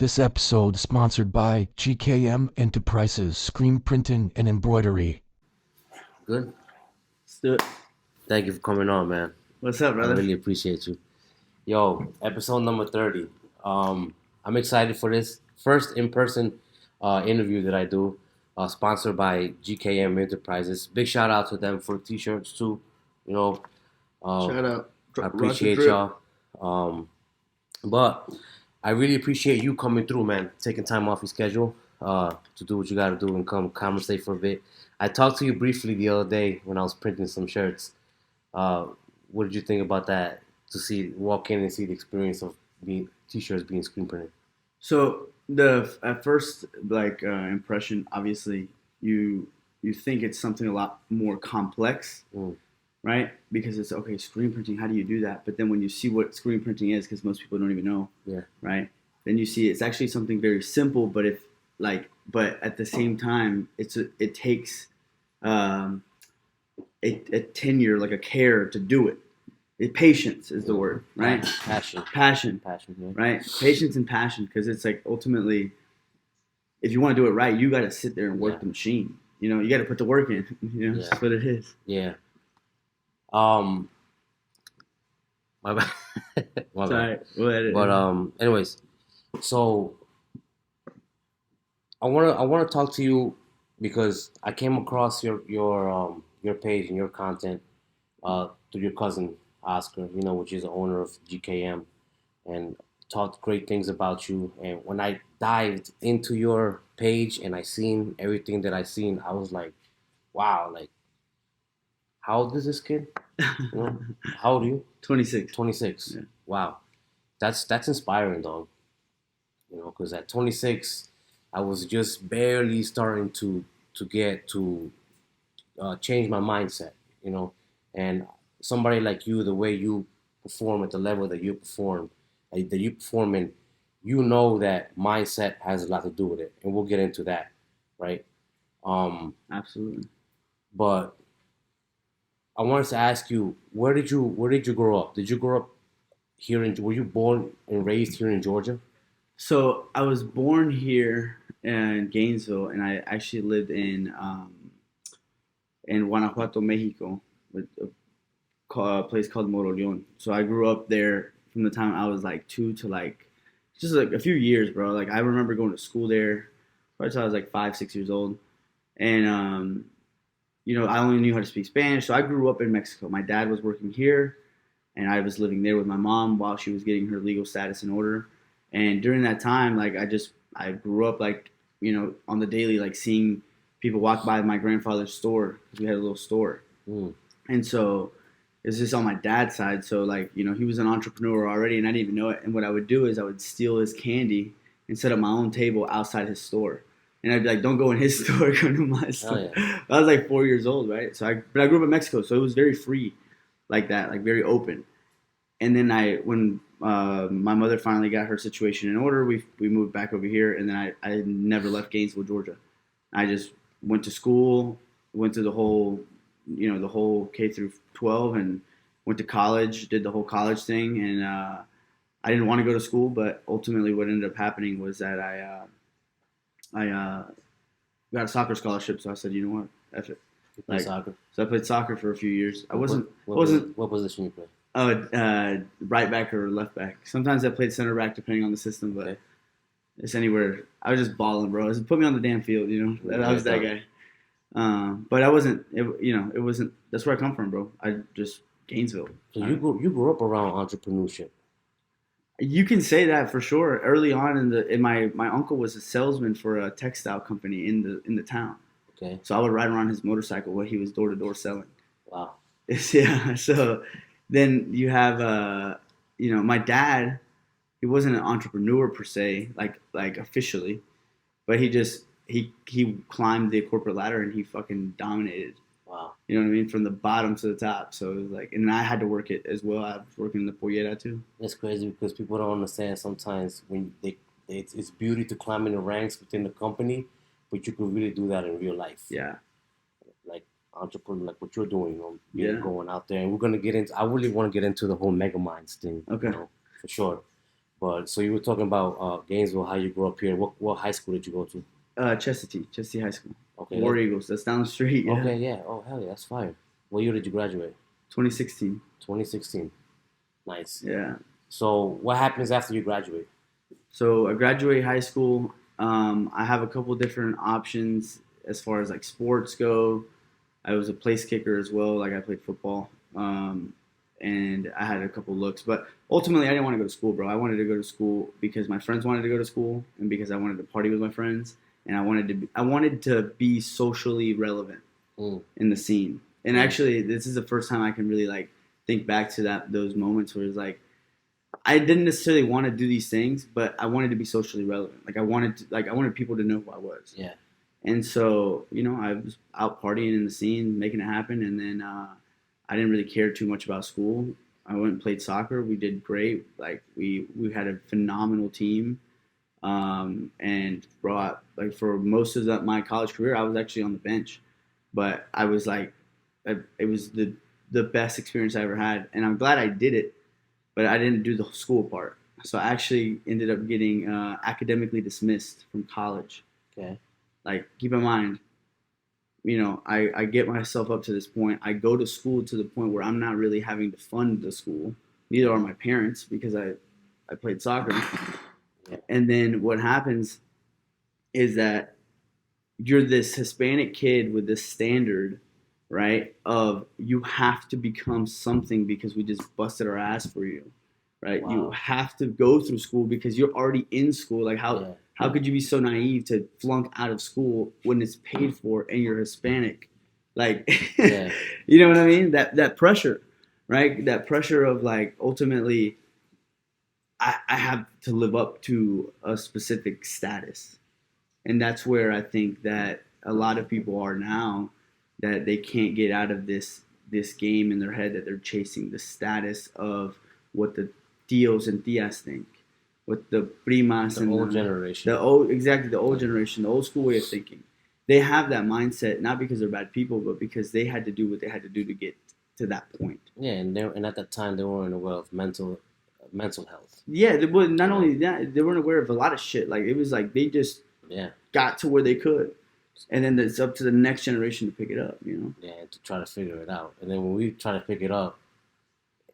This episode is sponsored by GKM Enterprises, Screen Printing and Embroidery. Good. Let's do it. Thank you for coming on, man. What's up, I brother? really appreciate you. Yo, episode number 30. I'm excited for this first in-person interview that I do, sponsored by GKM Enterprises. Big shout out to them for t-shirts too. You know, Shout out. I appreciate y'all. But I really appreciate you coming through, man. Taking time off your schedule to do what you got to do and come conversate for a bit. I talked to you briefly the other day when I was printing some shirts. What did you think about that? To walk in and see the experience of t-shirts being screen printed. So at first impression, obviously you think it's something a lot more complex, right? Because it's okay, screen printing. How do you do that? But then when you see what screen printing is, because most people don't even know, right? Then you see it's actually something very simple. But but at the same time, it takes a tenure, like a care to do it. Patience is the word, right? Passion, yeah. Right? Patience and passion, because it's like ultimately, if you want to do it right, you got to sit there and work the machine. You know, you got to put the work in. You know, that's what it is. Yeah. My bad. My bad. But anyways, so I wanna talk to you because I came across your page and your content through your cousin Oscar, which is the owner of GKM, and talked great things about you. And when I dived into your page and I seen everything that I seen, I was like, wow, like, how old is this kid? How old are you? 26. 26. Yeah. Wow. That's inspiring, dog. Because at 26, I was just barely starting to get to change my mindset, and somebody like you, the way you perform at the level that you perform, that you perform in, that mindset has a lot to do with it, and we'll get into that, right? Absolutely. But I wanted to ask you, where did you grow up? Did you grow up here were you born and raised here in Georgia? So I was born here in Gainesville, and I actually lived in Guanajuato, Mexico, with a place called Moroleon. So I grew up there from the time I was like 2 to just like a few years, bro. Like I remember going to school there probably till I was like 5, 6 years old, and I only knew how to speak Spanish. So I grew up in Mexico. My dad was working here, and I was living there with my mom while she was getting her legal status in order. And during that time, like I grew up on the daily, like seeing people walk by my grandfather's store, because we had a little store. And so it's just on my dad's side. So he was an entrepreneur already, and I didn't even know it. And what I would do is I would steal his candy and set up my own table outside his store. And I'd be like, don't go in his store, go to my store. Yeah. I was like 4 years old, right? But I grew up in Mexico, so it was very free like that, like very open. And then when my mother finally got her situation in order, we moved back over here, and then I never left Gainesville, Georgia. I just went to school, went to the whole K through 12, and went to college, did the whole college thing, and I didn't want to go to school, but ultimately what ended up happening was that I got a soccer scholarship, so I said, you know what, F it. Soccer. So I played soccer for a few years. What position you play? Right back or left back. Sometimes I played center back depending on the system, but it's anywhere. I was just balling, bro. Just put me on the damn field, I was that guy. But I wasn't. It wasn't. That's where I come from, bro. I just Gainesville. So you grew up around entrepreneurship. You can say that for sure. Early on my uncle was a salesman for a textile company in the town. Okay. So I would ride around his motorcycle while he was door to door selling. Wow. Yeah. So then you have my dad. He wasn't an entrepreneur per se, like officially, but he climbed the corporate ladder and he fucking dominated. Wow. You know what I mean? From the bottom to the top. So it was and I had to work it as well. I was working in the pollera too. That's crazy because people don't understand sometimes when it's beauty to climb in the ranks within the company, but you could really do that in real life. Yeah. Like entrepreneur, like what you're doing, going out there. And we're gonna get into. I really want to get into the whole mega minds thing. Okay. For sure. But so you were talking about Gainesville, how you grew up here. What high school did you go to? Chesty High School. Okay, War Eagles. That's down the street. Yeah. okay, yeah. Oh hell yeah, that's fire. What year did you graduate? 2016. 2016. Nice. Yeah. So what happens after you graduate? So I graduate high school. I have a couple different options as far as like sports go. I was a place kicker as well. Like I played football, and I had a couple looks. But ultimately, I didn't want to go to school, bro. I wanted to go to school because my friends wanted to go to school, and because I wanted to party with my friends, and I wanted to be socially relevant Mm. in the scene. And actually, this is the first time I can really like think back to those moments where it's like I didn't necessarily want to do these things, but I wanted to be socially relevant. Like I wanted people to know who I was. Yeah. And so, I was out partying in the scene, making it happen. And then I didn't really care too much about school. I went and played soccer. We did great. Like we had a phenomenal team. And brought like for most of my college career, I was actually on the bench, but I was like, it was the best experience I ever had. And I'm glad I did it, but I didn't do the school part. So I actually ended up getting academically dismissed from college. Okay. Like, keep in mind, I get myself up to this point. I go to school to the point where I'm not really having to fund the school. Neither are my parents because I played soccer. Yeah. And then what happens is that you're this Hispanic kid with this standard, right? Of you have to become something because we just busted our ass for you, right? Wow. You have to go through school because you're already in school. Like how could you be so naive to flunk out of school when it's paid for and you're Hispanic? Like, Yeah. you know what I mean? That pressure, right? That pressure of like ultimately, I have to live up to a specific status. And that's where I think that a lot of people are now, that they can't get out of this game in their head that they're chasing the status of what the tios and tias think, what the primas The and old generation. the old generation, the old school way of thinking. They have that mindset not because they're bad people, but because they had to do what they had to do to get to that point. Yeah, and at that time they weren't aware of mental health. Yeah, but not only that, they weren't aware of a lot of shit. Like it was like they just Yeah. got to where they could, and then it's up to the next generation to pick it up. Yeah, and to try to figure it out. And then when we try to pick it up,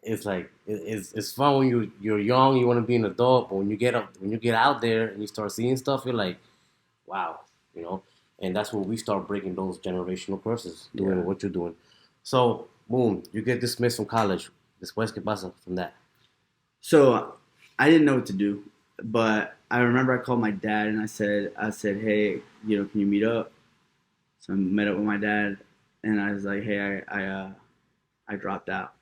it's like it's fun when you're young, you want to be an adult, but when you get out there and you start seeing stuff, you're like, wow, And that's when we start breaking those generational curses, doing what you're doing. So, boom, you get dismissed from college. Después, ¿qué pasa from that? So I didn't know what to do, but I remember I called my dad and I said, hey, can you meet up? So I met up with my dad, and I was like, hey, I dropped out.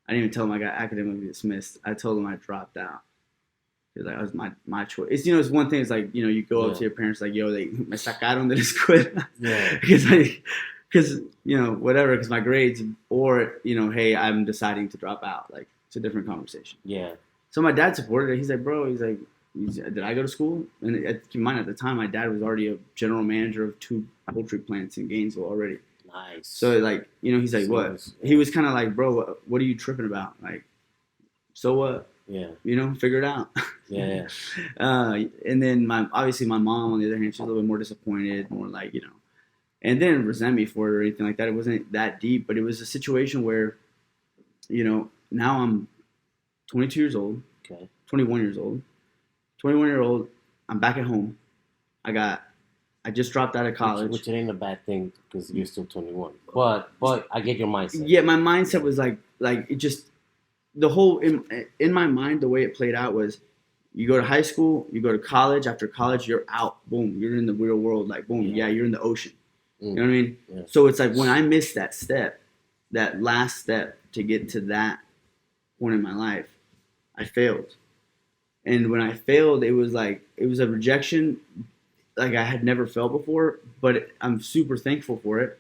I didn't even tell him I got academically dismissed. I told him I dropped out. Because that was my choice. It's one thing. It's like you go up to your parents like, yo, they me sacaron de la escuela. Yeah. Because whatever. Because my grades, or hey, I'm deciding to drop out. Like it's a different conversation. Yeah. So my dad supported it. He's like, bro. He's like, did I go to school? And keep in mind, at the time, my dad was already a general manager of 2 poultry plants in Gainesville already. Nice. So like, he's like, what? He was kind of like, bro, what are you tripping about? Like, so what? Yeah. Figure it out. Yeah. And then obviously my mom, on the other hand, she's a little bit more disappointed, more like, and didn't resent me for it or anything like that. It wasn't that deep, but it was a situation where, now I'm 22 years old, Okay. 21 years old, 21-year-old. I'm back at home. I just dropped out of college. Which it ain't a bad thing because you're still 21. But I get your mindset. Yeah, my mindset was like it just, the whole, in my mind, the way it played out was, you go to high school, you go to college. After college, you're out. Boom, you're in the real world. Like, boom, yeah, you're in the ocean. You know what I mean? Yeah. So it's like when I missed that step, that last step to get to that point in my life, I failed. And when I failed, it was a rejection like I had never felt before, but I'm super thankful for it.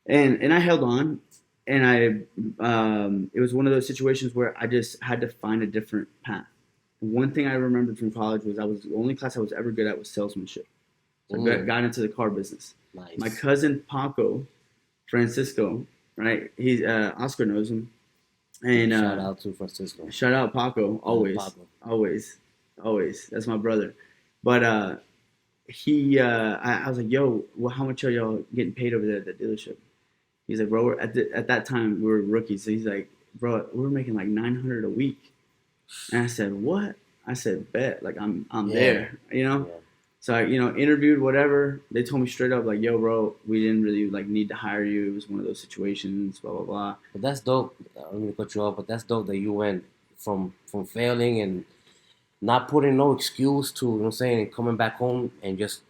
And I held on. And it was one of those situations where I just had to find a different path. One thing I remembered from college was the only class I was ever good at was salesmanship. So I got into the car business. Nice. My cousin Paco, Francisco, right? He's Oscar knows him. And shout out to Francisco. Shout out Paco, always, Paco. always. always. That's my brother. But I was like, yo, well, how much are y'all getting paid over there at the dealership? He's like, bro, at that time we were rookies. So he's like, bro, we were making like 900 a week. And I said, what? I said, bet. Like I'm Yeah. there, you know. Yeah. So I, interviewed, whatever. They told me straight up, like, yo, bro, we didn't really like need to hire you. It was one of those situations, blah blah blah. But that's dope. I don't mean to cut you off, but that's dope that you went from failing and not putting no excuse to, you know what I'm saying, and coming back home and just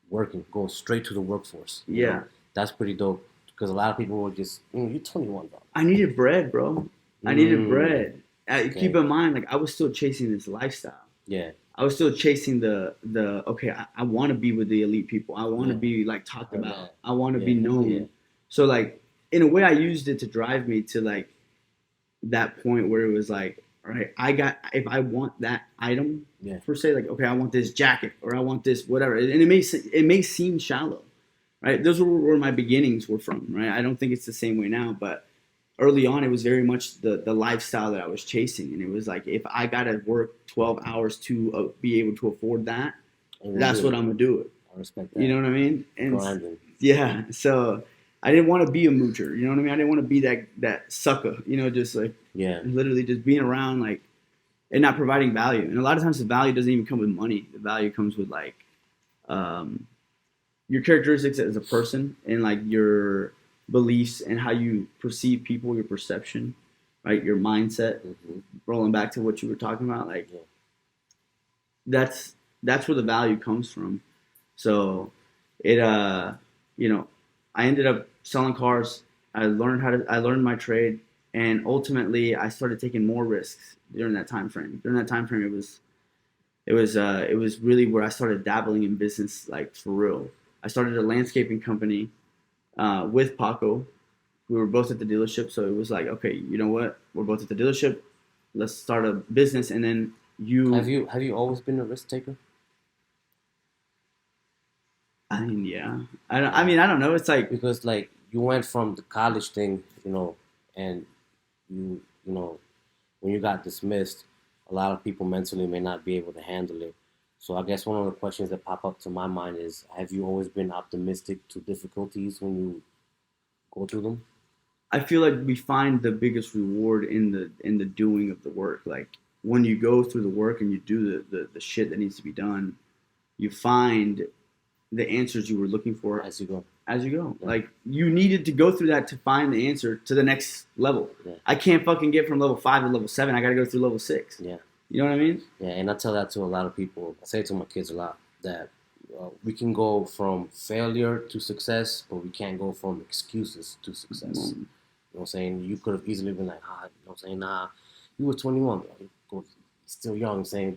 working, going straight to the workforce. You Yeah. know? That's pretty dope because a lot of people will just, you're 21, bro. I needed bread, bro. I needed bread. Okay. Keep in mind, like I was still chasing this lifestyle. Yeah. I was still chasing the okay. I want to be with the elite people. I want to be like talked Heard about. that. I want to Yeah. be known. Yeah. So like in a way, I used it to drive me to like that point where it was like, all right, if I want that item, Yeah. per se, like okay, I want this jacket or I want this whatever, and it may seem shallow, right? Those were where my beginnings were from, right? I don't think it's the same way now, but early on, it was very much the lifestyle that I was chasing, and it was like if I gotta work 12 hours to be able to afford that, that's what I'm gonna do. I respect that. You know what I mean? And grinding. yeah, so I didn't want to be a moocher. You know what I mean? I didn't want to be that sucker. Just like Yeah. literally just being around like and not providing value. And a lot of times the value doesn't even come with money. The value comes with like your characteristics as a person and like your beliefs and how you perceive people, your perception, right? Your mindset. Mm-hmm. Rolling back to what you were talking about, like Yeah. that's where the value comes from. So it I ended up selling cars. I learned my trade, and ultimately I started taking more risks during that time frame. During that time frame, it was really where I started dabbling in business, like for real. I started a landscaping company with Paco. We were both at the dealership, so it was like, okay, you know what? We're both at the dealership. Let's start a business, and then Have you always been a risk taker? I mean, yeah. I don't know. It's like Because like you went from the college thing, and you when you got dismissed, a lot of people mentally may not be able to handle it. So I guess one of the questions that pop up to my mind is, have you always been optimistic to difficulties when you go through them? I feel like we find the biggest reward in the doing of the work. Like when you go through the work and you do the shit that needs to be done, you find the answers you were looking for As you go. Yeah. Like you needed to go through that to find the answer to the next level. Yeah. I can't fucking get from level 5 to level 7. I got to go through level 6. Yeah. You know what I mean? Yeah, and I tell that to a lot of people. I say it to my kids a lot that we can go from failure to success, but we can't go from excuses to success. Mm-hmm. You know what I'm saying? You could have easily been like, you know what I'm saying? Nah, you were 21, bro. Still young, I'm saying,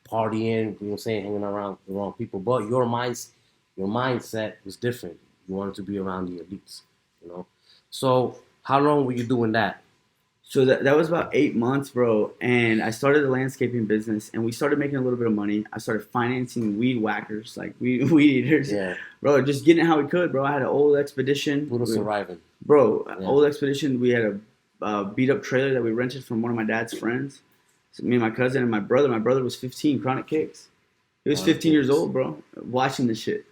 partying, you know what I'm saying, hanging around the wrong people. But your mindset was different. You wanted to be around the elites, So how long were you doing that? So that was about 8 months, bro. And I started the landscaping business, and we started making a little bit of money. I started financing weed whackers, like weed eaters. Yeah. Bro, just getting it how we could, bro. I had an old Expedition. Brutal surviving. Bro, Yeah. Old Expedition. We had a beat-up trailer that we rented from one of my dad's friends. So me and my cousin and my brother. My brother was 15, chronic kicks. He was 15 years old, bro, watching this shit.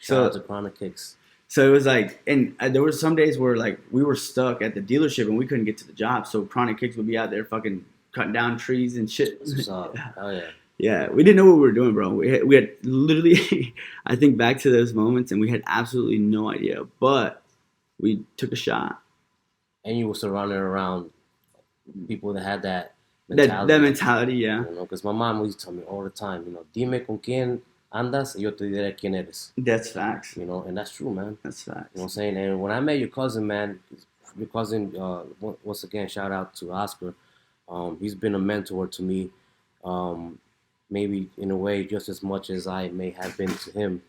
Shout out to chronic kicks. So it was like, and there were some days where like we were stuck at the dealership and we couldn't get to the job. So Chronic Kicks would be out there fucking cutting down trees and shit. That's what's up. Oh yeah. Yeah, we didn't know what we were doing, bro. We had literally, I think back to those moments and we had absolutely no idea, but we took a shot. And you were surrounded around people that had that mentality. That mentality, yeah. Because my mom used to tell me all the time, dime con quién andas y yo te diré quién eres. That's facts. And that's true, man. That's facts. You know what I'm saying? And when I met your cousin, man, once again, shout out to Oscar. He's been a mentor to me, maybe in a way just as much as I may have been to him,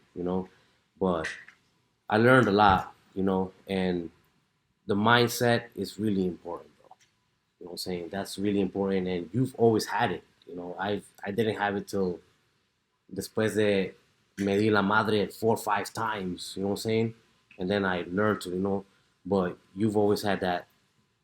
But I learned a lot, and the mindset is really important, bro. You know what I'm saying? That's really important, and you've always had it. I didn't have it till después de me di la madre 4 or 5 times, you know what I'm saying? And then I learned to, but you've always had that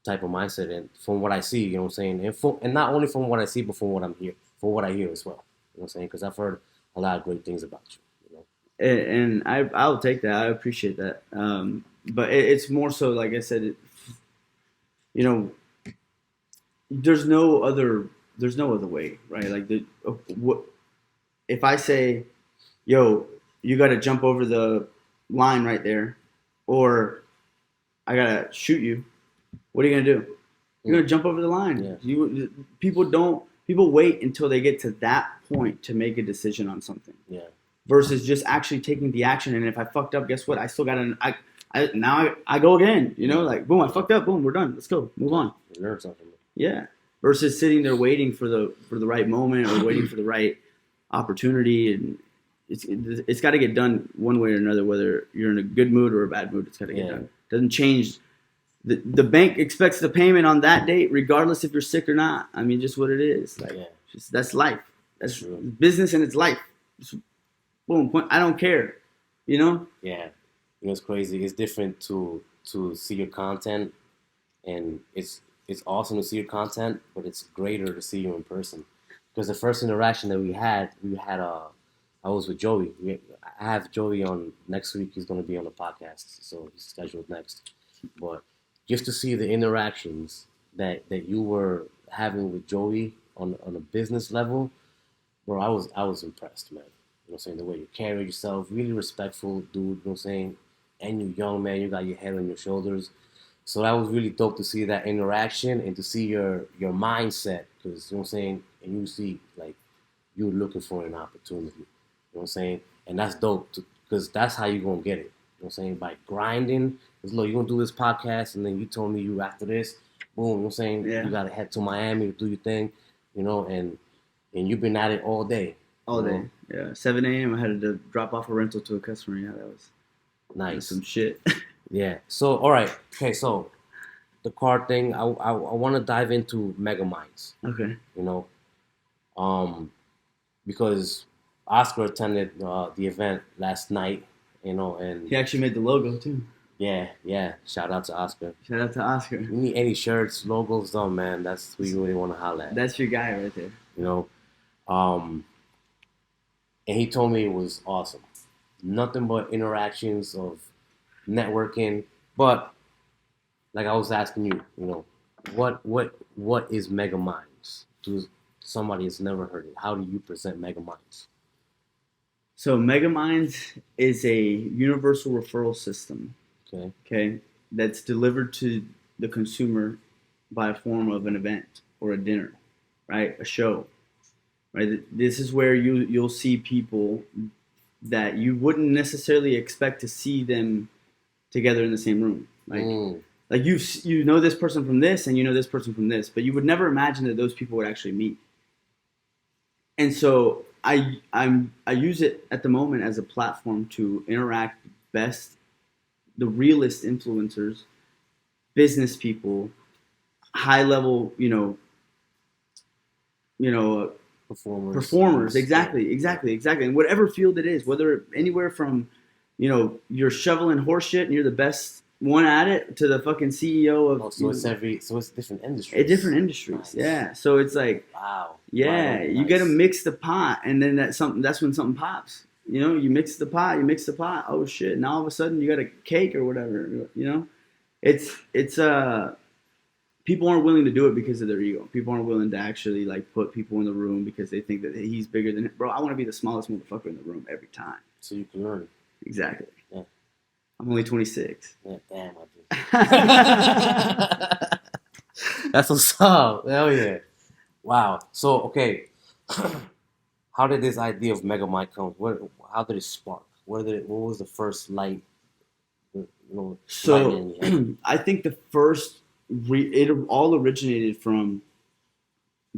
type of mindset, and from what I see, you know what I'm saying? And not only from what I see, but from what I'm for what I hear as well. You know what I'm saying? Because I've heard a lot of great things about you. You know? And I'll take that. I appreciate that. But it's more so, like I said, you know, there's no other way, right? Like what if I say, yo, you got to jump over the line right there, or I gotta shoot you. What are you gonna do? You're gonna jump over the line. Yeah. People wait until they get to that point to make a decision on something. Yeah. Versus just actually taking the action. And if I fucked up, guess what? I still got I go again. You know, like boom, I fucked up. Boom, we're done. Let's go. Move on. Learn something. Yeah. Versus sitting there waiting for the right moment or waiting for the right opportunity, and it's got to get done one way or another, whether you're in a good mood or a bad mood. It's got to get done. It doesn't change. The bank expects the payment on that date, regardless if you're sick or not. I mean, just what it is. Like, that's life. That's business, and it's life. Just, boom. I don't care. You know. Yeah. You know, it's crazy. It's different to see your content, and it's awesome to see your content, but it's greater to see you in person. Because the first interaction that we had I was with Joey. I have Joey on next week. He's going to be on the podcast, so he's scheduled next. But just to see the interactions that you were having with Joey on a business level, bro, I was impressed, man. You know what I'm saying? The way you carry yourself, really respectful dude, you know what I'm saying? And you're young, man, you got your head on your shoulders. So that was really dope to see that interaction and to see your mindset, because, you know what I'm saying? And you see, like, you're looking for an opportunity. You know what I'm saying? And that's dope, because that's how you're going to get it. You know what I'm saying? By grinding. Because, look, you're going to do this podcast, and then you told me you after this, boom, you know what I'm saying? Yeah. You got to head to Miami to do your thing, you know, and you've been at it all day. All day. Yeah. 7 a.m. I had to drop off a rental to a customer. Yeah, that was nice. Some shit. Yeah. So, all right. Okay, so the card thing, I want to dive into Megaminds. Okay. You know, because Oscar attended the event last night, you know, and he actually made the logo too. Yeah. Shout out to Oscar. Shout out to Oscar. You need any shirts, logos, though, man. That's who you really want to holler at. That's your guy right there. You know, and he told me it was awesome. Nothing but interactions of networking, but like I was asking you, you know, what is Mega Minds to somebody that's never heard it? How do you present Mega Minds? So Mega Minds is a universal referral system. Okay, that's delivered to the consumer by a form of an event or a dinner, right? A show, right? This is where you'll see people that you wouldn't necessarily expect to see them together in the same room. Like you know this person from this, and you know this person from this, but you would never imagine that those people would actually meet. And so I use it at the moment as a platform to interact the realest influencers, business people, high level, performers. Exactly. And whatever field it is, whether anywhere from, you're shoveling horse shit and you're the best one at it to the fucking CEO of. So it's different industries. Different industries, nice. Yeah. So it's like, wow. Yeah, nice. You got to mix the pot, and then that's when something pops. You mix the pot. Oh shit! Now all of a sudden you got a cake or whatever. It's people aren't willing to do it because of their ego. People aren't willing to actually like put people in the room because they think that he's bigger than him. Bro, I want to be the smallest motherfucker in the room every time. So you can learn. Exactly. Yeah. I'm only 26. Yeah, damn, I do. That's what's up. Hell yeah. Wow. So, okay. How did this idea of Megamind come? How did it spark? What was the first light? So, I think the first, it all originated from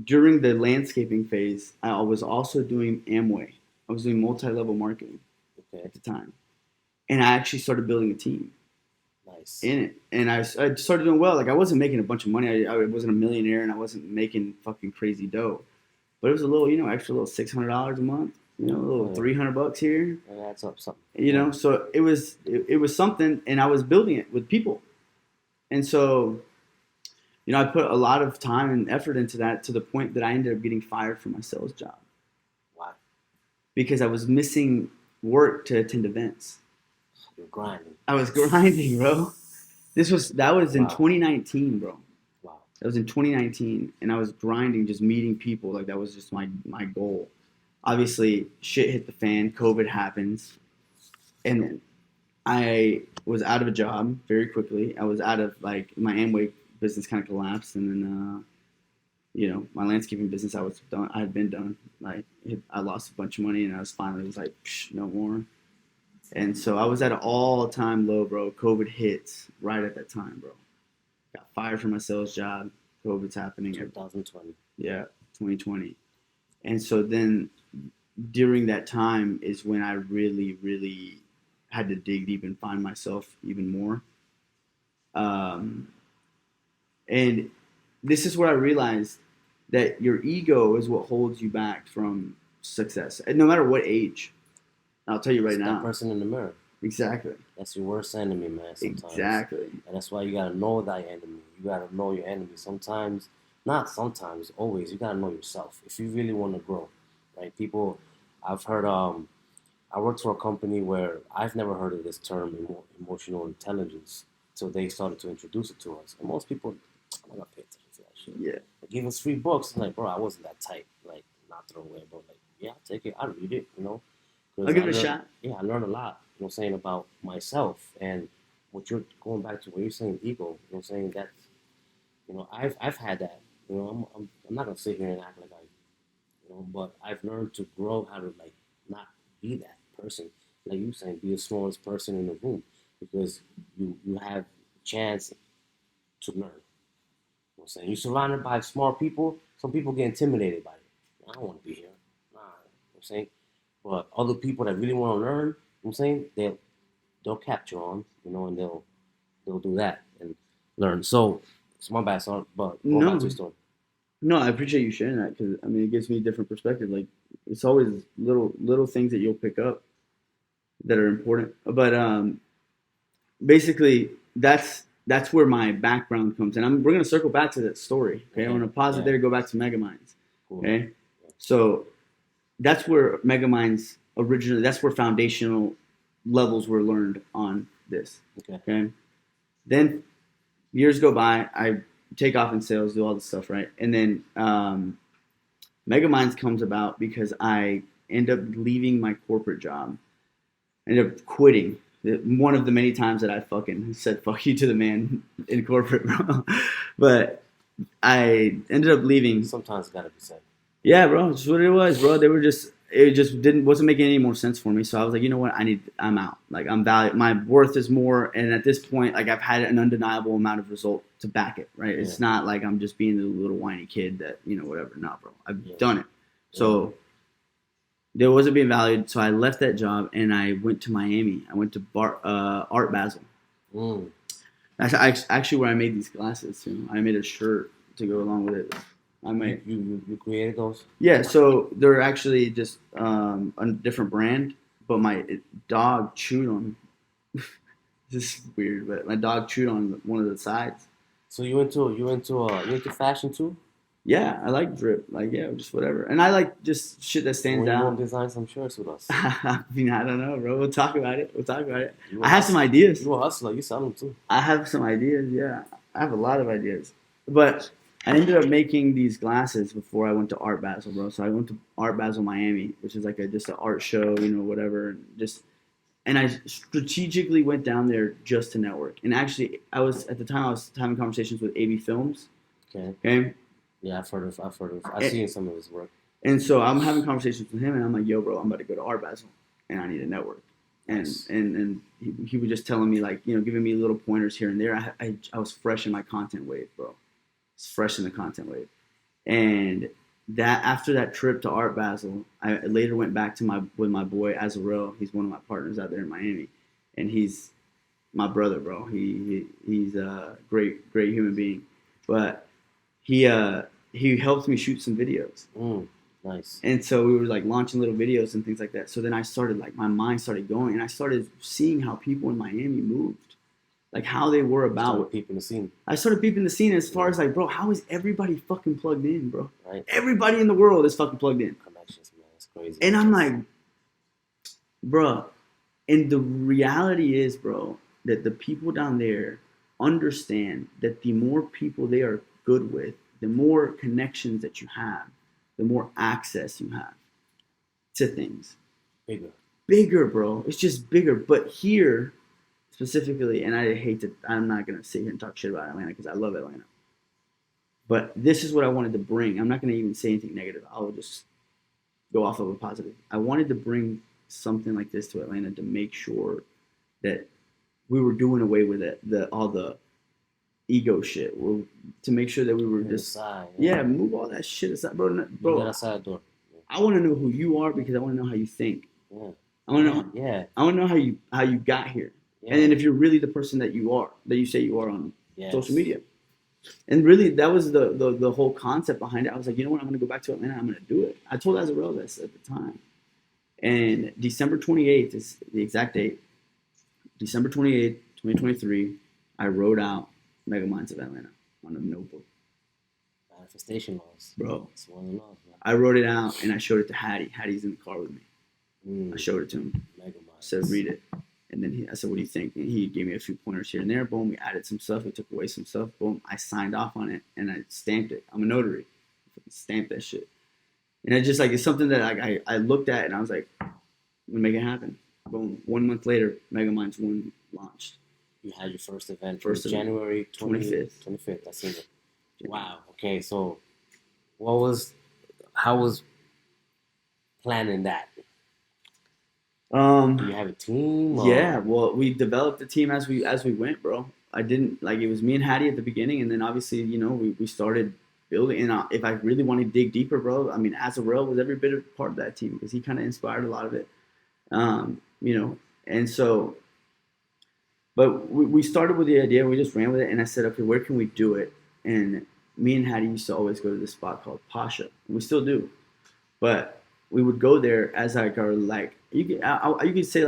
during the landscaping phase. I was also doing Amway. I was doing multi-level marketing at the time. And I actually started building a team. Nice. In it. And I started doing well. Like, I wasn't making a bunch of money. I wasn't a millionaire, and I wasn't making fucking crazy dough. But it was a little, extra little $600 a month. A little $300 here. And that's up something. So it was something, and I was building it with people. And so I put a lot of time and effort into that to the point that I ended up getting fired from my sales job. Why? Because I was missing work to attend events. You're grinding. I was grinding, bro. That was in Wow. 2019, bro. Wow. That was in 2019, and I was grinding, just meeting people. Like that was just my goal. Obviously, shit hit the fan. COVID happens, and then I was out of a job very quickly. I was out of like my Amway business kind of collapsed, and then my landscaping business I was done. I had been done. Like I lost a bunch of money, and I was finally was like, no more. And so I was at an all-time low, bro. COVID hits right at that time, bro. Got fired from my sales job. COVID's happening. 2020. Yeah, 2020. And so then during that time is when I really, really had to dig deep and find myself even more. And this is where I realized that your ego is what holds you back from success, and no matter what age. I'll tell you right It's now. that person in the mirror. Exactly. That's your worst enemy, man. Sometimes. Exactly. And that's why you gotta know thy enemy. You gotta know your enemy. Sometimes, not sometimes, always. You gotta know yourself if you really want to grow, right? People, I've heard. I worked for a company where I've never heard of this term, emotional intelligence, until they started to introduce it to us. And most people, I'm not gonna pay attention to that shit. Yeah. They give us free books. I'm like, bro, I wasn't that tight. Like, not throw away, but like, yeah, I'll take it. I read it. I'll give it a shot. Yeah, I learned a lot, saying about myself and what you're going back to what you're saying, ego, saying that, I've had that, I'm not gonna sit here and act like but I've learned to grow how to like not be that person, like you saying, be the smallest person in the room because you have a chance to learn. I'm saying? You're surrounded by smart people. Some people get intimidated by it. I don't want to be here. Nah, I'm saying? But other people that really want to learn, I'm saying, they'll capture on, and they'll do that and learn. So it's my bad, son, but go back to your story. No, I appreciate you sharing that because I mean it gives me a different perspective. Like it's always little things that you'll pick up that are important. But basically that's where my background comes, and we're gonna circle back to that story. Okay, I'm gonna pause it there, go back to Megaminds. Cool. Okay, so that's where Megaminds originally. That's where foundational levels were learned on this. Okay. Then years go by. I take off in sales, do all this stuff, right? And then Megaminds comes about because I end up leaving my corporate job. I end up quitting. One of the many times that I fucking said fuck you to the man in corporate, bro. But I ended up leaving. Sometimes it gotta be said. Yeah, bro. That's what it was, bro. It just wasn't making any more sense for me. So I was like, you know what? I'm out. Like I'm valued. My worth is more. And at this point, like I've had an undeniable amount of result to back it, right? Yeah. It's not like I'm just being the little whiny kid that, whatever. Nah, bro. I've done it. So there wasn't being valued. So I left that job and I went to Miami. I went to Art Basel. That's actually where I made these glasses. I made a shirt to go along with it. You created those? Yeah, so they're actually just a different brand, but my dog chewed on. This is weird, but my dog chewed on one of the sides. So you into fashion too? Yeah, I like drip, just whatever, and I like just shit that stands out. You want to design some shirts with us? I mean, I don't know, bro. We'll talk about it. I have some ideas. You're a hustler. You sell them too. I have some ideas. Yeah, I have a lot of ideas, but I ended up making these glasses before I went to Art Basel, bro. So I went to Art Basel Miami, which is like just an art show, whatever. And I strategically went down there just to network. And actually, I was having conversations with AB Films. Okay. Yeah, I've heard of. I've seen some of his work. And so I'm having conversations with him, and I'm like, yo, bro, I'm about to go to Art Basel, and I need a network. And he was just telling me, like, giving me little pointers here and there. I was fresh in my content wave, bro. It's fresh in the content wave. And that after that trip to Art Basel, I later went back with my boy Azarel. He's one of my partners out there in Miami, and he's my brother, bro. He's a great human being, but he helped me shoot some videos. Nice. And so we were like launching little videos and things like that. So then I started, like, my mind started going, and I started seeing how people in Miami moved. like how they were about Started peeping the scene. I started peeping the scene as far as like, bro, how is everybody fucking plugged in, bro? Right. Everybody in the world is fucking plugged in. Connections, man. It's crazy. And I'm like, bro, and the reality is, bro, that the people down there understand that the more people they are good with, the more connections that you have, the more access you have to things. Bigger, bro. It's just bigger. But here, specifically, and I'm not going to sit here and talk shit about Atlanta because I love Atlanta. But this is what I wanted to bring. I'm not going to even say anything negative. I will just go off of a positive. I wanted to bring something like this to Atlanta to make sure that we were doing away with it, all the ego shit. To make sure that we were just aside, move all that shit aside, bro. Bro, that aside door. I want to know who you are because I want to know how you think. Yeah. I want to know. Yeah. I want to know how you got here, and then if you're really the person that you say you are on social media. And really, that was the whole concept behind it. I was like, you know what? I'm going to go back to Atlanta. I'm going to do it. I told Azarel this at the time. And December 28th is the exact date. December 28th, 2023, I wrote out Mega Minds of Atlanta on a notebook. Manifestation laws. Bro. It's one of the laws, man. I wrote it out and I showed it to Hattie. Hattie's in the car with me. I showed it to him. Mega Minds. I said, read it. And then I said, what do you think? And he gave me a few pointers here and there. Boom, we added some stuff. We took away some stuff. Boom, I signed off on it and I stamped it. I'm a notary. I stamped that shit. And I just it's something that I looked at and I was like, I'm gonna make it happen. Boom. 1 month later, Mega Minds 1 launched. You had your first event. January 25th. 25th. I seen it. Wow. Okay. So, how was planning that? Do you have a team? Yeah, well, we developed the team as we went, bro. I didn't it was me and Hattie at the beginning, and then obviously, we started building. And if I really want to dig deeper, bro, I mean, Azarel was every bit of part of that team because he kind of inspired a lot of it, and so. But we started with the idea, we just ran with it, and I said, okay, where can we do it? And me and Hattie used to always go to this spot called Pasha, and we still do, but we would go there as you could say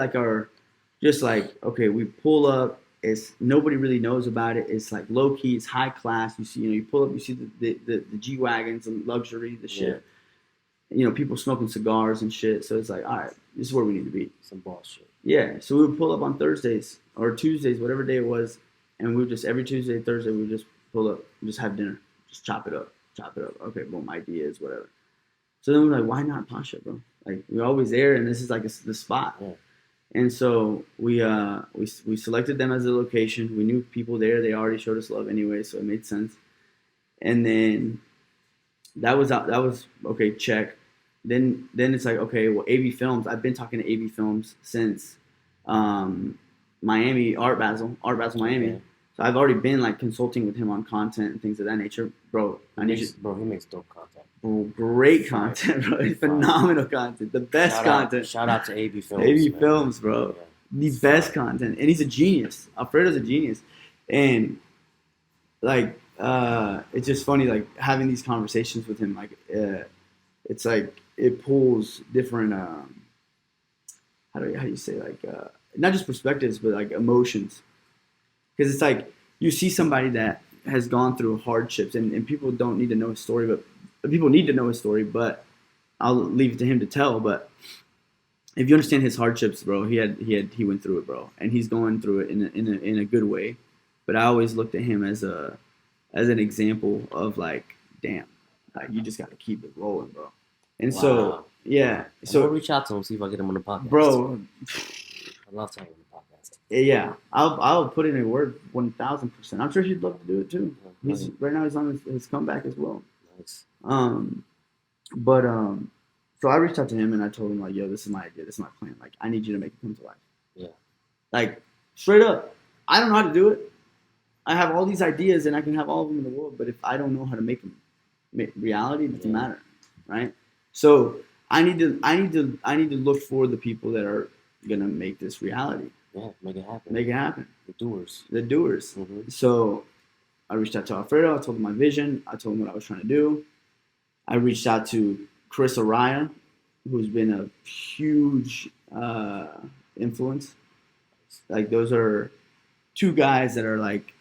okay, we pull up. It's nobody really knows about it. It's like low key. It's high class. You see, you pull up. You see the G wagons, the luxury, the shit. Yeah. People smoking cigars and shit. So it's like, all right, this is where we need to be. Some bullshit. Yeah. So we would pull up on Thursdays or Tuesdays, whatever day it was, and we would just every Tuesday, Thursday, we would just pull up, just have dinner, just chop it up. Okay, boom, ideas, whatever. So then we're like, why not Pasha, bro? Like we're always there, and this is the spot. Yeah. And so we selected them as a location. We knew people there. They already showed us love anyway, so it made sense. And then that was okay. Check. Then it's like, okay, well, AV Films. I've been talking to AV Films since Miami Art Basel Miami. Yeah. So I've already been consulting with him on content and things of that nature, bro. He makes dope content. Great content, bro. Phenomenal content. The best content. Shout out to AV Films. AV Films, bro. Yeah. The best content. And he's a genius. Alfredo's a genius. And it's just funny, having these conversations with him, it's it pulls different how do you say not just perspectives but emotions. Because it's you see somebody that has gone through hardships and people don't need to know his story, but people need to know his story, but I'll leave it to him to tell. But if you understand his hardships, bro, he went through it, bro, and he's going through it in a good way. But I always looked at him as an example of damn, you just got to keep it rolling, bro. And so yeah, so I'll reach out to him, see if I get him on the podcast, bro. I love talking on the podcast. Yeah, I'll put in a word 1,000%. I'm sure he'd love to do it too. Right now he's on his comeback as well. Nice. So I reached out to him and I told him yo, this is my idea, this is my plan. I need you to make it come to life. Yeah. Straight up, I don't know how to do it. I have all these ideas and I can have all of them in the world, but if I don't know how to make them reality, it doesn't matter, right? So I need to look for the people that are gonna make this reality. Yeah, make it happen. The doers. Mm-hmm. So I reached out to Alfredo. I told him my vision. I told him what I was trying to do. I reached out to Chris Araya, who's been a huge influence. Those are two guys that are like,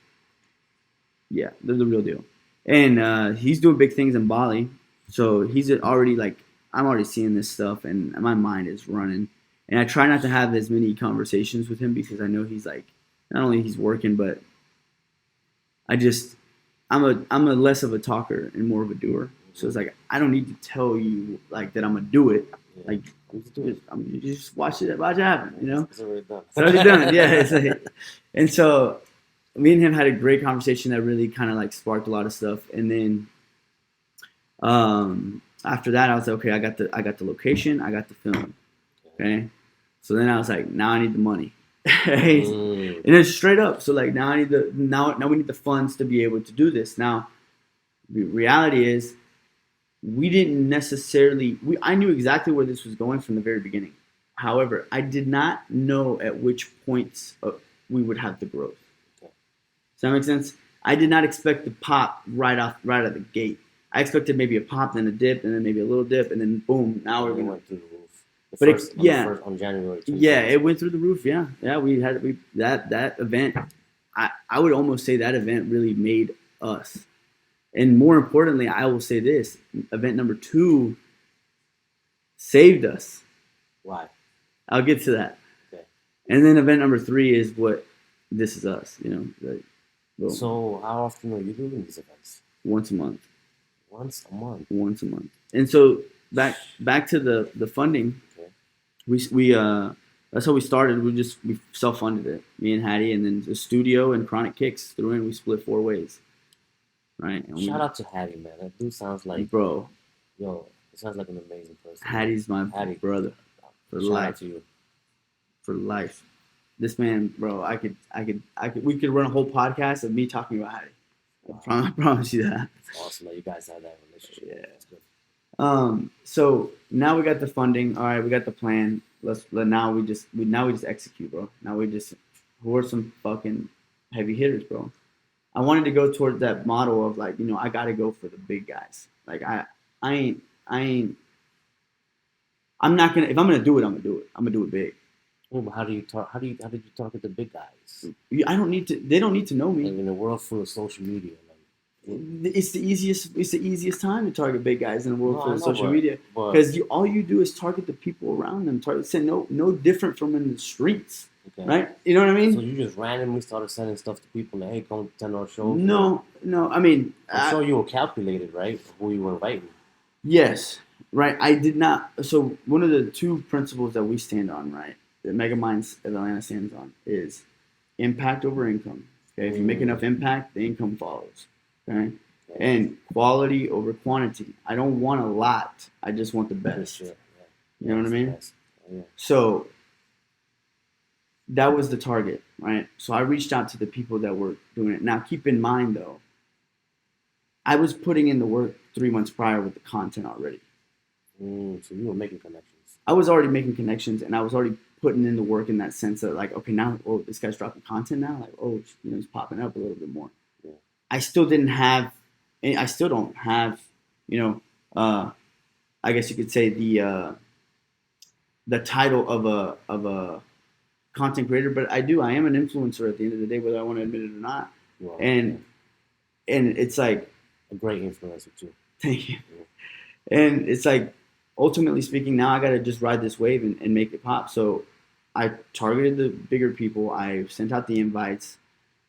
yeah, they're the real deal. And he's doing big things in Bali, so he's already like, I'm already seeing this stuff, and my mind is running. And I try not to have as many conversations with him because I know he's like, not only he's working, but I just I'm a less of a talker and more of a doer. So it's like I don't need to tell you like that I'm gonna do it. Yeah. Like Just do it. you just watch it happen. You know, It's already done. it's already done. Yeah, it's like, and so me and him had a great conversation that really kind of like sparked a lot of stuff. And then after that, I was like, okay, I got the location, I got the film. Okay, so then I was like, now I need the money. And it's straight up. So like now we need the funds to be able to do this. Now, the reality is, we didn't necessarily. I knew exactly where this was going from the very beginning. However, I did not know at which points we would have the growth. Does that make sense? I did not expect the pop right out the gate. I expected maybe a pop, then a dip, and then maybe a little dip, and then boom. Now we're gonna. Went through the roof. On January 20th. Yeah, it went through the roof. Yeah, that event. I would almost say that event really made us. And more importantly, I will say this: event number 2 saved us. Why? I'll get to that. Okay. And then event number 3 is what this is us. You know. Like, so how often are you doing these events? Once a month. Once a month. Once a month. And so back to the funding. We that's how we started. We self-funded it, me and Hattie, and then the studio and Chronic Kicks threw in. We split 4 ways, right? And Shout out to Hattie, man. That dude sounds like bro. Yo, it sounds like an amazing person. Hattie's my brother for Shout life. out to you. For life, this man, bro. We could run a whole podcast of me talking about Hattie. I promise you that. It's awesome that you guys have that relationship. Yeah. That's good. So now we got the funding. All right, we got the plan. Now we just execute, bro. Who are some fucking heavy hitters, bro? I wanted to go toward that model of like, I got to go for the big guys. Like I'm not gonna, if I'm gonna do it, I'm gonna do it. I'm gonna do it big. Well, but how did you target the big guys? I don't need to. They don't need to know me. Like in a world full of social media, it's the easiest time to target big guys in a world full of social media, but because all you do is target the people around them. Say no different from in the streets, okay. Right? You know what I mean? So you just randomly started sending stuff to people like, hey, come attend our show. No. I mean, I'm sure you were calculated, right? Who you were inviting. Yes, right. I did not. So one of the 2 principles that we stand on, right, that Mega Minds of Atlanta stands on, is impact over income. Okay, if you make enough impact, the income follows. Okay, and quality over quantity. I don't want a lot. I just want the best. Sure. Yeah. You know what I mean? Yeah. So that was the target, right? So I reached out to the people that were doing it. Now, keep in mind, though, I was putting in the work 3 months prior with the content already. So you were making connections. I was already making connections, and I was already putting in the work in that sense that, like, okay, now, this guy's dropping content now. Like, he's popping up a little bit more. Yeah. I still don't have, I guess you could say the title of a content creator, but I am an influencer at the end of the day, whether I want to admit it or not. Wow. And it's like a great influencer too. Thank you. Yeah. And it's like, ultimately speaking, now I got to just ride this wave and make it pop. So I targeted the bigger people. I sent out the invites.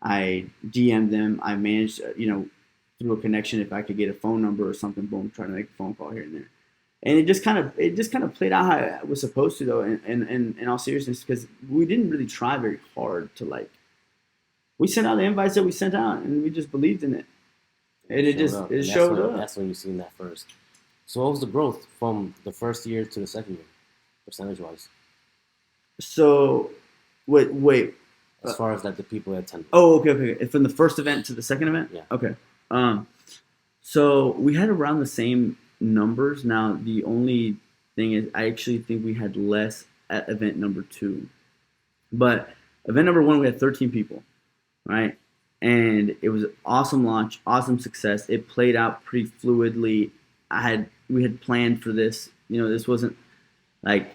I DM'd them. I managed, through a connection, if I could get a phone number or something, boom, try to make a phone call here and there. And it just kind of played out how it was supposed to, though. In all seriousness, because we didn't really try very hard to we sent out the invites that we sent out, and we just believed in it. And it showed up. That's when you seen that first. So what was the growth from the first year to the second year, percentage-wise? So, wait. As far as the people that attended. Oh, okay. From the first event to the second event? Yeah. Okay. So we had around the same numbers. Now, the only thing is I actually think we had less at event number 2. But event number 1, we had 13 people, right? And it was an awesome launch, awesome success. It played out pretty fluidly. We had planned for this. This wasn't I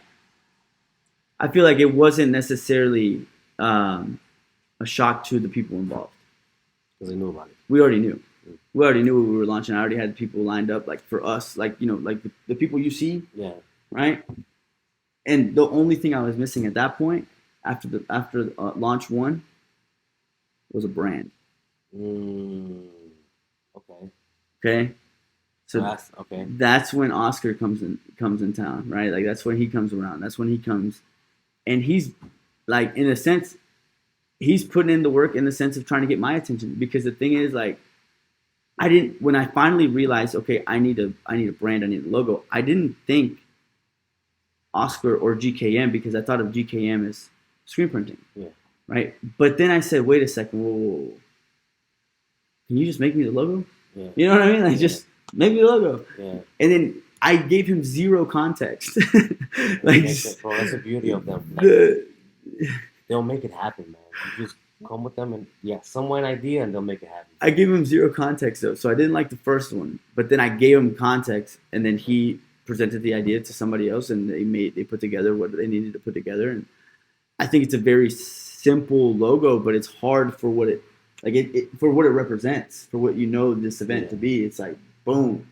feel like it wasn't necessarily a a shock to the people involved. Because they knew about it. We already knew. We already knew what we were launching. I already had people lined up, like for us, like like the people you see, right? And the only thing I was missing at that point, after launch one, was a brand. Okay. Okay. So that's when Oscar comes in town, right? Like that's when he comes around. That's when he comes, and he's like, in a sense, he's putting in the work in the sense of trying to get my attention. Because the thing is, like, when I finally realized, okay, I need a brand, I need a logo. I didn't think Oscar or GKM, because I thought of GKM as screen printing, right? But then I said, wait a second, whoa. Can you just make me the logo? Yeah. You know what I mean? Like, just make me the logo. Yeah. And then I gave him zero context. Like, bro, that's the beauty of them. Like, they'll make it happen, man. You just come with them and somewhere an idea, and they'll make it happen. I gave him zero context though, so I didn't like the first one. But then I gave him context, and then he presented the idea to somebody else, and they put together what they needed to put together. And I think it's a very simple logo, but it's hard for what it for what it represents, for what this event to be. It's like boom,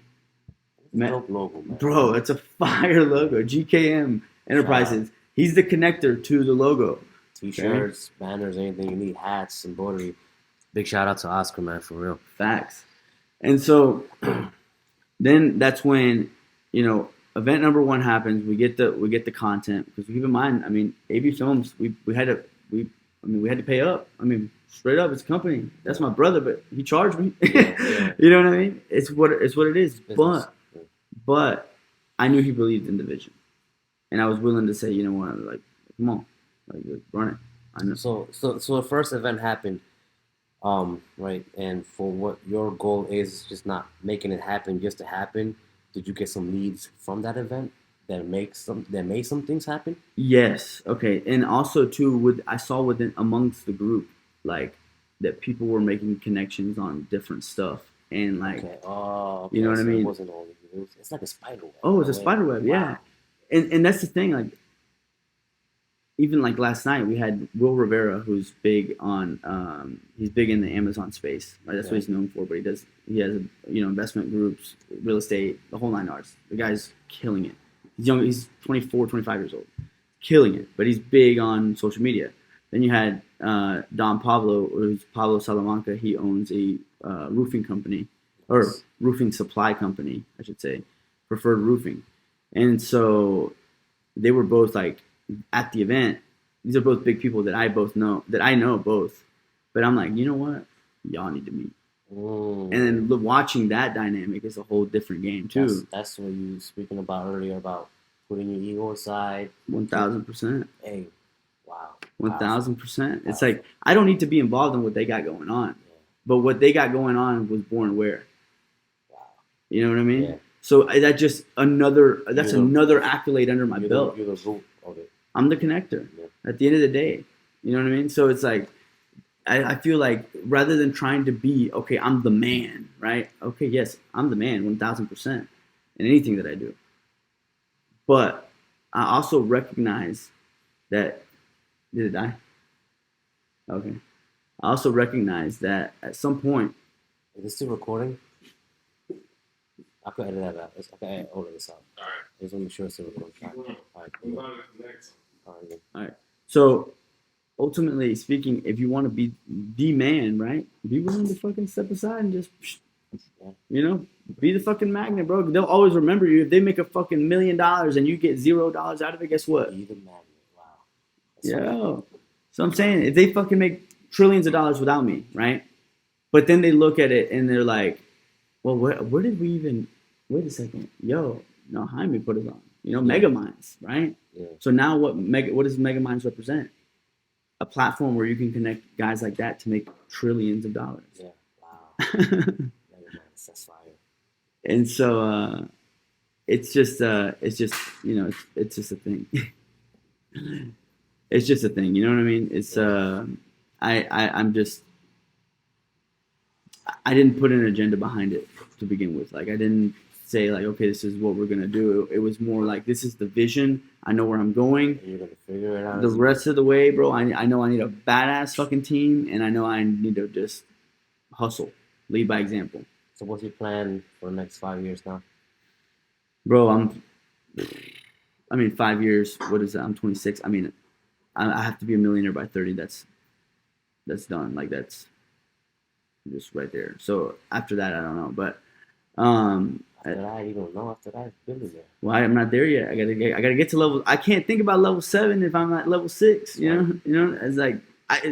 dope logo, man. Bro. It's a fire logo. GKM Enterprises. He's the connector to the logo. T-shirts, banners, anything you need, hats, embroidery. Big shout out to Oscar, man, for real. Facts. And so then that's when, event number one happens. We get the content, because keep in mind, I mean, AB Films, we had to pay up. I mean, straight up, it's a company. That's my brother, but he charged me. Yeah. You know what I mean? It's what it is. But I knew he believed in the vision, and I was willing to say, you know what, like, come on, like, run it. I know. So the first event happened, right? And for what your goal is, just not making it happen just to happen. Did you get some leads from that event that made some things happen? Yes. Okay. And also too, I saw amongst the group, like, that people were making connections on different stuff, and like, okay. You know what I mean? It wasn't only it's like a spider web. Oh, it's a spider web. Yeah. And that's the thing, like, even like last night we had Will Rivera, who's big on he's big in the Amazon space, right? That's what he's known for. But he has investment groups, real estate, the whole nine yards. The guy's killing it. He's young. He's 24, 25 years old, killing it. But he's big on social media. Then you had Don Pablo, who's Pablo Salamanca. He owns a roofing company, or roofing supply company, I should say, Preferred Roofing. And so they were both like at the event. These are both big people that I know both. But I'm like, you know what? Y'all need to meet. Ooh. And then watching that dynamic is a whole different game too. That's what you were speaking about earlier, about putting your ego aside. 1,000%. Hey, wow. 1,000%. It's like, I don't need to be involved in what they got going on. Yeah. But what they got going on was born where? Wow. You know what I mean? Yeah. So that's just another accolade under my belt. You're the root of it. I'm the connector at the end of the day. You know what I mean? So it's like, I feel like, rather than trying to be, okay, I'm the man, right? Okay, yes, I'm the man 1,000% in anything that I do. But I also recognize that, did it die? Okay. I also recognize that at some point. Is this still recording? I could edit that out. I can order this out. All right. I just want to make sure it's still recording. All right. So, ultimately speaking, if you want to be the man, right? Be willing to fucking step aside and just, be the fucking magnet, bro. They'll always remember you. If they make a fucking $1 million and you get $0 out of it, guess what? Be the magnet. Wow. So I'm saying, if they fucking make trillions of dollars without me, right? But then they look at it and they're like, well, where did we even? Wait a second, Jaime put it on. Mega Minds, right? Yeah. So now what does Mega Minds represent? A platform where you can connect guys like that to make trillions of dollars. Yeah. Wow. Mega Minds, that's fire. And so it's just it's just a thing. It's just a thing. You know what I mean? It's I didn't put an agenda behind it to begin with. Like, I didn't say like, okay, this is what we're gonna do. It was more like, this is the vision. I know where I'm going. And you're gonna figure it out. The rest of the way, bro, I know I need a badass fucking team, and I know I need to just hustle, lead by example. So what's your plan for the next 5 years now? Bro, 5 years. What is that? I'm 26. I mean, I have to be a millionaire by 30. That's done. Like, that's just right there. So after that, I don't know. But After that, you don't know. After that, it's really there. well, I'm not there yet. I gotta get to level. I can't think about level 7 if I'm at level 6. You know. It's like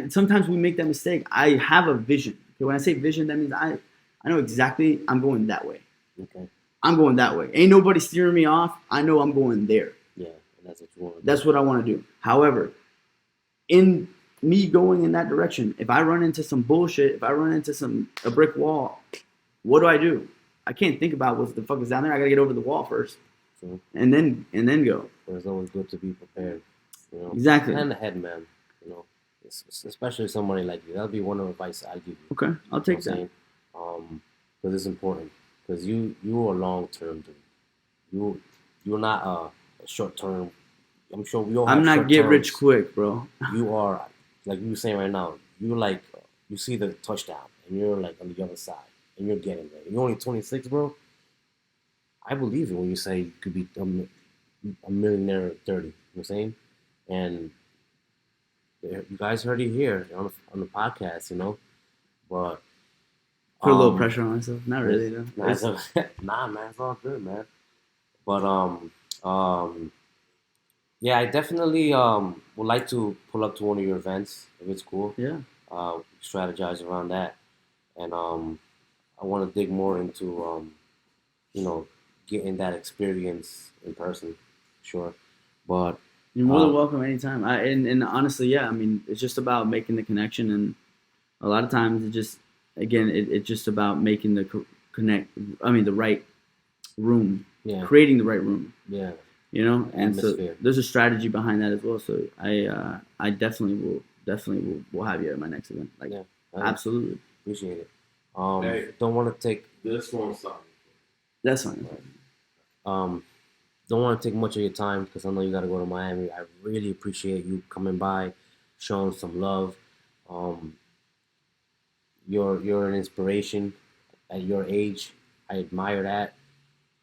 sometimes we make that mistake. I have a vision. Okay, when I say vision, that means I know exactly I'm going that way. Okay. I'm going that way. Ain't nobody steering me off. I know I'm going there. Yeah, and that's what you want to do. That's what I want to do. However, in me going in that direction, if I run into some bullshit, if I run into a brick wall, what do? I can't think about what the fuck is down there. I gotta get over the wall first, True. and then go. But it's always good to be prepared. You know, Exactly. Plan ahead, man. You know, especially somebody like you. That'll be one of the advice I give you. Okay, I'll take that. Because it's important. Because you are long term, dude. You're not a short term. I'm sure we all. I'm not get rich quick, bro. You are, like you were saying right now. You like you see the touchdown, and you're like on the other side, and you're getting there. You're only 26, bro. I believe it when you say you could be a millionaire at 30. You know what I'm saying? And you guys heard it here on the podcast, you know. But put a little pressure on myself. Not really, though. Nah, man, it's all good, man. But yeah, I definitely would like to pull up to one of your events if it's cool. Yeah. Strategize around that, and I want to dig more into getting that experience in person, sure. But you're more than welcome anytime. And honestly, yeah, I mean, it's just about making the connection, and a lot of times it's just about making the the right room, creating the right room. Yeah. You know, and atmosphere. So there's a strategy behind that as well. So I definitely will have you at my next event. Like, absolutely. Appreciate it. Don't want to take this one. That's fine. Don't want to take much of your time because I know you got to go to Miami. I really appreciate you coming by, showing some love. You're an inspiration at your age. I admire that.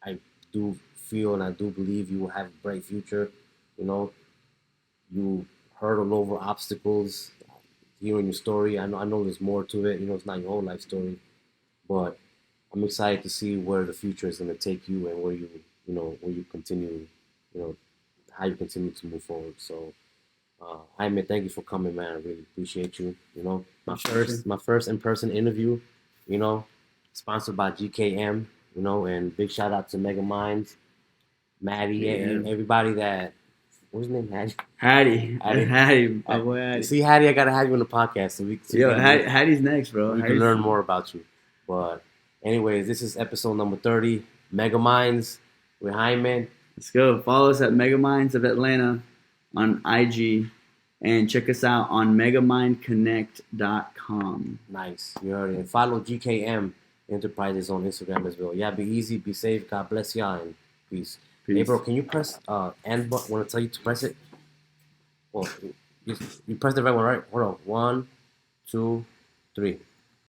I do feel and I do believe you will have a bright future. You know, you hurdled over obstacles. Hearing your story, I know there's more to it. You know, it's not your whole life story, but I'm excited to see where the future is going to take you and where you continue, how you continue to move forward. So, Jaime, thank you for coming, man. I really appreciate you. You know, my first in-person interview, sponsored by GKM, and big shout out to Mega Minds, Maddie, and everybody that, what's his name, Hattie? Hattie, my boy Hattie. See, Hattie, I got to have you on the podcast. Hattie's next, bro. We can learn more about you. But anyways, this is episode number 30, Mega Minds with Jaime. Let's go. Follow us at Mega Minds of Atlanta on IG, and check us out on megamindconnect.com. Nice. You heard it. And follow GKM Enterprises on Instagram as well. Yeah, be easy, be safe. God bless y'all, and peace. Hey, bro, can you press end button? Want to tell you to press it? Well, you pressed the right one, right? Hold on. 1, 2, 3.